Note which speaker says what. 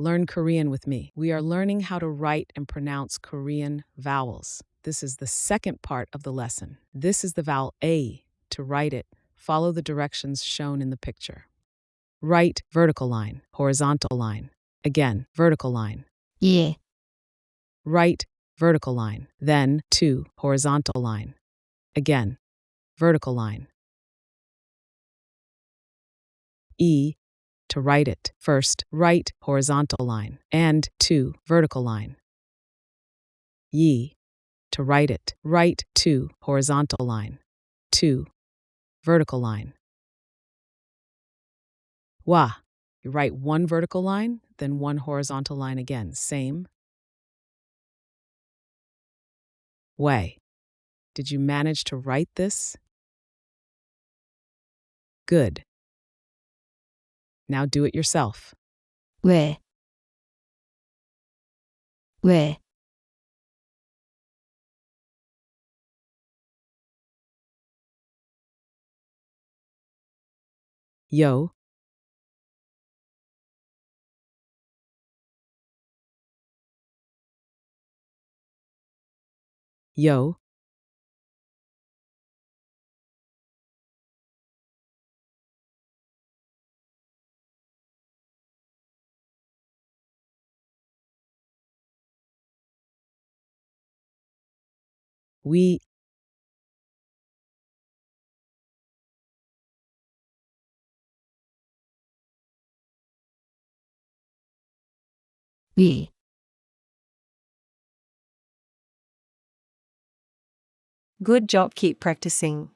Speaker 1: Learn Korean with me. We are learning how to write and pronounce Korean vowels. This is the second part of the lesson. This is the vowel A. To write it, follow the directions shown in the picture. Write vertical line, horizontal line. Again, vertical line.
Speaker 2: 예,
Speaker 1: Write vertical line, then 2 horizontal line. Again, vertical line. E. To write it, first write horizontal line and 2 vertical line. Yi. To write it, write 2 horizontal line, 2 vertical line. Wa. You write 1 vertical line, then 1 horizontal line again, same. Way. Did you manage to write this? Good. Now do it yourself.
Speaker 2: 왜, 왜,
Speaker 1: Yo. Yo. We.
Speaker 2: 위.
Speaker 3: Good job, keep practicing.